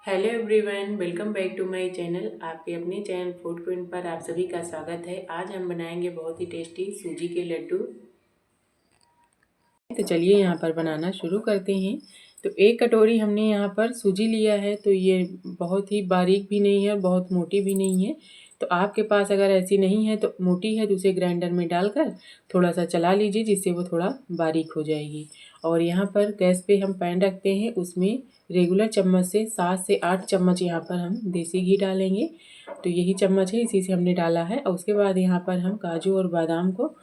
Hello everyone, welcome back to my channel. आपके अपने channel food queen पर आप सभी का स्वागत है। आज हम बनाएंगे बहुत ही टेस्टी सूजी के लड्डू। तो चलिए यहाँ पर बनाना शुरू करते हैं। तो एक कटोरी हमने यहाँ पर सूजी लिया है। तो ये बहुत ही बारीक भी नहीं है और बहुत मोटी भी नहीं है। तो आपके पास अगर ऐसी नहीं है तो मोटी है तो उसे ग्राइंडर में डालकर थोड़ा सा चला लीजिए, जिससे वो थोड़ा बारीक हो जाएगी। और यहाँ पर गैस पे हम पैन रखते हैं, उसमें रेगुलर चम्मच से 7 से 8 चम्मच यहाँ पर हम देसी घी डालेंगे। तो यही चम्मच है, इसी से हमने डाला है। और उसके बाद यहाँ पर हम काजू और बादाम को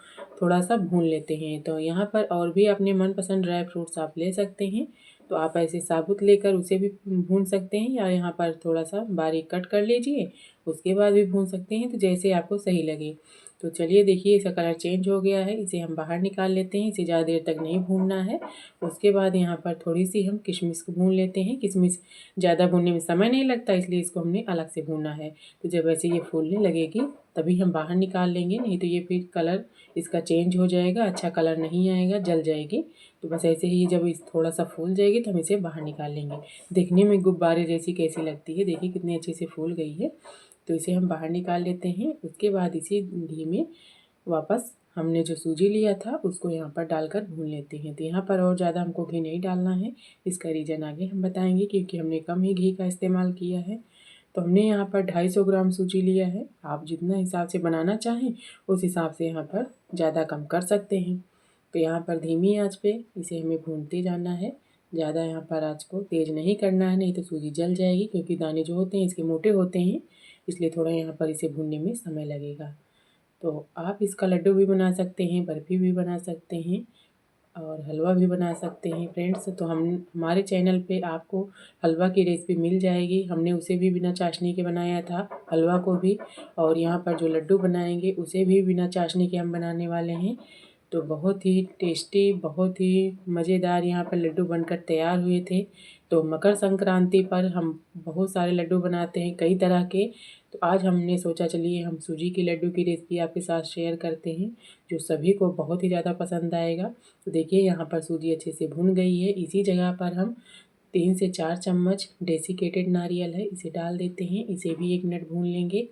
थोड़ा सा भून लेते हैं। तो यहाँ पर और भी अपने मनपसंद ड्राई फ्रूट्स आप ले सकते हैं। तो आप ऐसे साबुत लेकर उसे भी भून सकते हैं, या यहाँ पर थोड़ा सा बारीक कट कर लीजिए, उसके बाद भी भून सकते हैं, तो जैसे आपको सही लगे। तो चलिए देखिए, इसका कलर चेंज हो गया है। इसे हम बाहर निकाल लेते हैं। इसे ज़्यादा देर तक नहीं भूनना है। उसके बाद यहाँ पर थोड़ी सी हम किशमिश को भून लेते हैं। किशमिश ज़्यादा भूनने में समय नहीं लगता, इसलिए इसको हमने अलग से भूनना है। तो जब ऐसे ये फूलने लगेगी तभी हम बाहर निकाल लेंगे, नहीं तो ये फिर कलर इसका चेंज हो जाएगा, अच्छा कलर नहीं आएगा, जल जाएगी। तो बस ऐसे ही जब इस थोड़ा सा फूल जाएगी तो हम इसे बाहर निकाल लेंगे। देखने में गुब्बारे जैसी कैसी लगती है, देखिए कितनी अच्छे से फूल गई है। तो इसे हम बाहर निकाल लेते हैं। उसके बाद इसी घी में वापस हमने जो सूजी लिया था उसको यहाँ पर डालकर भून लेते हैं। तो यहाँ पर और ज़्यादा हमको घी नहीं डालना है, इसका रीज़न आगे हम बताएंगे, क्योंकि हमने कम ही घी का इस्तेमाल किया है। तो हमने यहाँ पर 250 ग्राम सूजी लिया है। आप जितना हिसाब से बनाना चाहें उस हिसाब से यहाँ पर ज़्यादा कम कर सकते हैं। तो यहाँ पर धीमी आंच पे इसे हमें भूनते जाना है। ज़्यादा यहाँ पर आंच को तेज़ नहीं करना है, नहीं तो सूजी जल जाएगी, क्योंकि दाने जो होते हैं इसके मोटे होते हैं, इसलिए थोड़ा यहाँ पर इसे भूनने में समय लगेगा। तो आप इसका लड्डू भी बना सकते हैं, बर्फ़ी भी बना सकते हैं और हलवा भी बना सकते हैं फ्रेंड्स। तो हमारे चैनल पे आपको हलवा की रेसिपी मिल जाएगी। हमने उसे भी बिना चाशनी के बनाया था, हलवा को भी। और यहाँ पर जो लड्डू बनाएंगे उसे भी बिना चाशनी के हम बनाने वाले हैं। तो बहुत ही टेस्टी, बहुत ही मज़ेदार यहाँ पर लड्डू बनकर तैयार हुए थे। तो मकर संक्रांति पर हम बहुत सारे लड्डू बनाते हैं, कई तरह के। तो आज हमने सोचा चलिए हम सूजी के लड्डू की रेसिपी आपके साथ शेयर करते हैं, जो सभी को बहुत ही ज़्यादा पसंद आएगा। तो देखिए यहाँ पर सूजी अच्छे से भुन गई है। इसी जगह पर हम 3 से 4 चम्मच डेसिकेटेड नारियल है, इसे डाल देते हैं। इसे भी 1 मिनट भून लेंगे।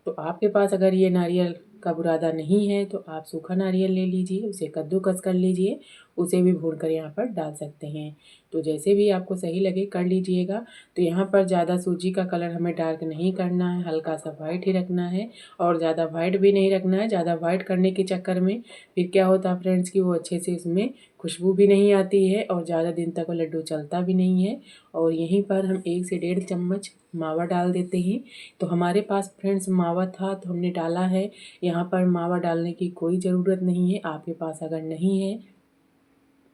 तो आपके पास अगर ये नारियल का बुरादा नहीं है तो आप सूखा नारियल ले लीजिए, उसे कद्दूकस कर लीजिए, उसे भी भून कर यहाँ पर डाल सकते हैं। तो जैसे भी आपको सही लगे कर लीजिएगा। तो यहाँ पर ज़्यादा सूजी का कलर हमें डार्क नहीं करना है, हल्का सा वाइट ही रखना है। और ज़्यादा वाइट भी नहीं रखना है। ज़्यादा वाइट करने के चक्कर में फिर क्या होता है फ्रेंड्स कि वो अच्छे से उसमें खुशबू भी नहीं आती है और ज़्यादा दिन तक वो लड्डू चलता भी नहीं है। और यहीं पर हम 1 से 1.5 चम्मच मावा डाल देते हैं। तो हमारे पास फ्रेंड्स मावा था तो हमने डाला है। यहाँ पर मावा डालने की कोई ज़रूरत नहीं है। आपके पास अगर नहीं है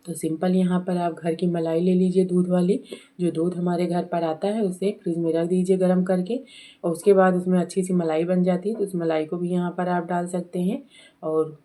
तो सिंपल यहाँ पर आप घर की मलाई ले लीजिए, दूध वाली। जो दूध हमारे घर पर आता है उसे फ्रिज में रख दीजिए गर्म करके, और उसके बाद उसमें अच्छी सी मलाई बन जाती है। तो उस मलाई को भी यहाँ पर आप डाल सकते हैं और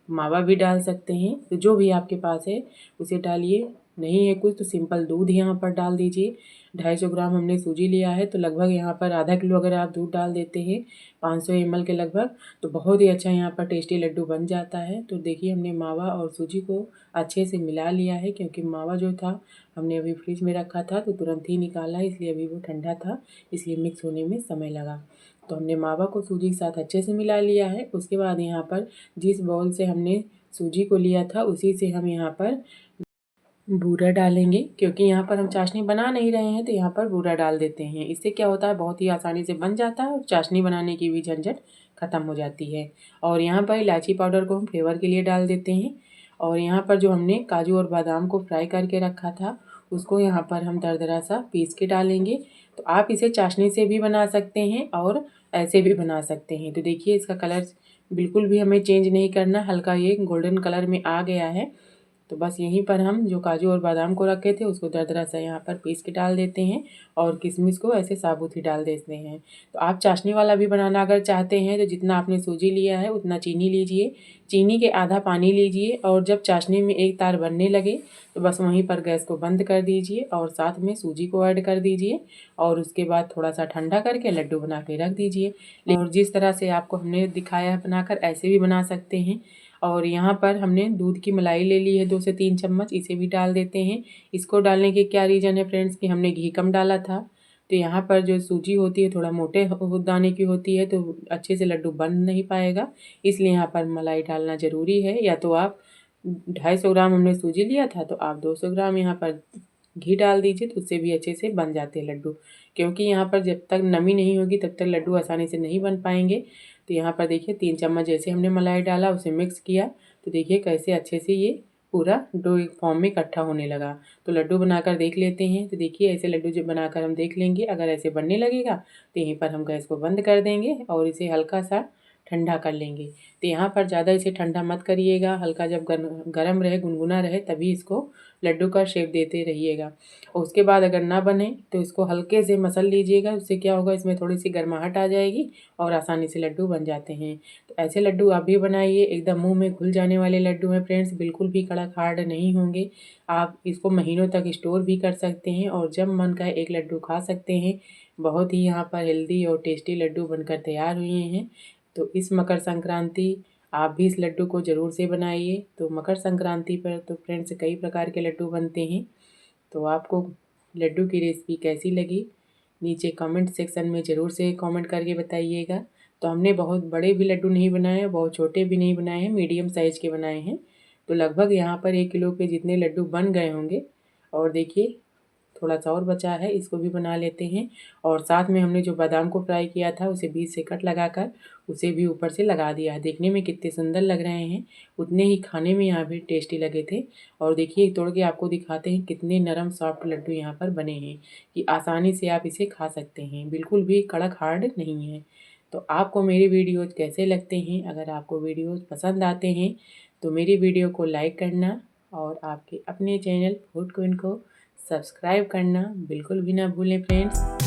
मावा भी डाल सकते हैं। तो जो भी आपके पास है उसे डालिए। नहीं है कुछ तो सिंपल दूध यहाँ पर डाल दीजिए। 250 ग्राम हमने सूजी लिया है, तो लगभग यहाँ पर आधा किलो अगर आप दूध डाल देते हैं 500 ml के लगभग, तो बहुत ही अच्छा यहाँ पर टेस्टी लड्डू बन जाता है। तो देखिए हमने मावा और सूजी को अच्छे से मिला लिया है, क्योंकि मावा जो था हमने अभी फ्रिज में रखा था तो तुरंत ही निकाला है, इसलिए अभी वो ठंडा था, इसलिए मिक्स होने में समय लगा। तो हमने मावा को सूजी के साथ अच्छे से मिला लिया है। उसके बाद यहाँ पर जिस बाउल से हमने सूजी को लिया था उसी से हम यहाँ पर बूरा डालेंगे, क्योंकि यहाँ पर हम चाशनी बना नहीं रहे हैं तो यहाँ पर बूरा डाल देते हैं। इससे क्या होता है, बहुत ही आसानी से बन जाता है और चाशनी बनाने की भी झंझट ख़त्म हो जाती है। और यहाँ पर इलायची पाउडर को हम फ्लेवर के लिए डाल देते हैं। और यहाँ पर जो हमने काजू और बादाम को फ्राई करके रखा था उसको यहाँ पर हम दरदरा सा पीस के डालेंगे। तो आप इसे चाशनी से भी बना सकते हैं और ऐसे भी बना सकते हैं। तो देखिए इसका कलर बिल्कुल भी हमें चेंज नहीं करना, हल्का ये गोल्डन कलर में आ गया है। तो बस यहीं पर हम जो काजू और बादाम को रखे थे उसको दरदरा सा यहाँ पर पीस के डाल देते हैं, और किशमिश को ऐसे साबुत ही डाल देते हैं। तो आप चाशनी वाला भी बनाना अगर चाहते हैं तो जितना आपने सूजी लिया है उतना चीनी लीजिए, चीनी के आधा पानी लीजिए, और जब चाशनी में एक तार बनने लगे तो बस वहीं पर गैस को बंद कर दीजिए और साथ में सूजी को ऐड कर दीजिए। और उसके बाद थोड़ा सा ठंडा करके लड्डू बना के रख दीजिए। और जिस तरह से आपको हमने दिखाया है बनाकर ऐसे भी बना सकते हैं। और यहाँ पर हमने दूध की मलाई ले ली है 2 से 3 चम्मच, इसे भी डाल देते हैं। इसको डालने के क्या रीज़न है फ्रेंड्स कि हमने घी कम डाला था, तो यहाँ पर जो सूजी होती है थोड़ा मोटे दाने की होती है, तो अच्छे से लड्डू बन नहीं पाएगा, इसलिए यहाँ पर मलाई डालना ज़रूरी है। या तो आप 250 ग्राम हमने सूजी लिया था, तो आप 200 ग्राम यहाँ पर घी डाल दीजिए, तो उससे भी अच्छे से बन जाते हैं लड्डू। क्योंकि यहाँ पर जब तक नमी नहीं होगी तब तक लड्डू आसानी से नहीं बन पाएंगे। तो यहाँ पर देखिए 3 चम्मच जैसे हमने मलाई डाला, उसे मिक्स किया, तो देखिए कैसे अच्छे से ये पूरा डो एक फॉर्म में इकट्ठा होने लगा। तो लड्डू बनाकर देख लेते हैं। तो देखिए ऐसे लड्डू जब बनाकर हम देख लेंगे, अगर ऐसे बनने लगेगा तो यहीं पर हम गैस को बंद कर देंगे और इसे हल्का सा ठंडा कर लेंगे। तो यहाँ पर ज़्यादा इसे ठंडा मत करिएगा, हल्का जब गरम रहे, गुनगुना रहे, तभी इसको लड्डू का शेप देते रहिएगा। और उसके बाद अगर ना बने तो इसको हल्के से मसल लीजिएगा, उससे क्या होगा, इसमें थोड़ी सी गर्माहट आ जाएगी और आसानी से लड्डू बन जाते हैं। तो ऐसे लड्डू आप भी बनाइए, एकदम मुंह में घुल जाने वाले लड्डू हैं फ्रेंड्स, बिल्कुल भी कड़क हार्ड नहीं होंगे। आप इसको महीनों तक स्टोर भी कर सकते हैं और जब मन का एक लड्डू खा सकते हैं। बहुत ही यहाँ पर हेल्दी और टेस्टी लड्डू बनकर तैयार हुए हैं। तो इस मकर संक्रांति आप भी इस लड्डू को ज़रूर से बनाइए। तो मकर संक्रांति पर तो फ्रेंड्स कई प्रकार के लड्डू बनते हैं। तो आपको लड्डू की रेसिपी कैसी लगी, नीचे कमेंट सेक्शन में ज़रूर से कमेंट करके बताइएगा। तो हमने बहुत बड़े भी लड्डू नहीं बनाए, बहुत छोटे भी नहीं बनाए हैं, मीडियम साइज़ के बनाए हैं। तो लगभग यहाँ पर 1 किलो के जितने लड्डू बन गए होंगे। और देखिए थोड़ा सा और बचा है, इसको भी बना लेते हैं। और साथ में हमने जो बादाम को फ्राई किया था उसे बीच से कट लगाकर उसे भी ऊपर से लगा दिया है। देखने में कितने सुंदर लग रहे हैं, उतने ही खाने में यहाँ भी टेस्टी लगे थे। और देखिए तोड़ के आपको दिखाते हैं कितने नरम सॉफ्ट लड्डू यहाँ पर बने हैं कि आसानी से आप इसे खा सकते हैं, बिल्कुल भी कड़क हार्ड नहीं है। तो आपको मेरे वीडियोज़ कैसे लगते हैं? अगर आपको वीडियोज़ पसंद आते हैं तो मेरी वीडियो को लाइक करना और आपके अपने चैनल फूड क्वीन को सब्सक्राइब करना बिल्कुल भी ना भूलें फ्रेंड्स।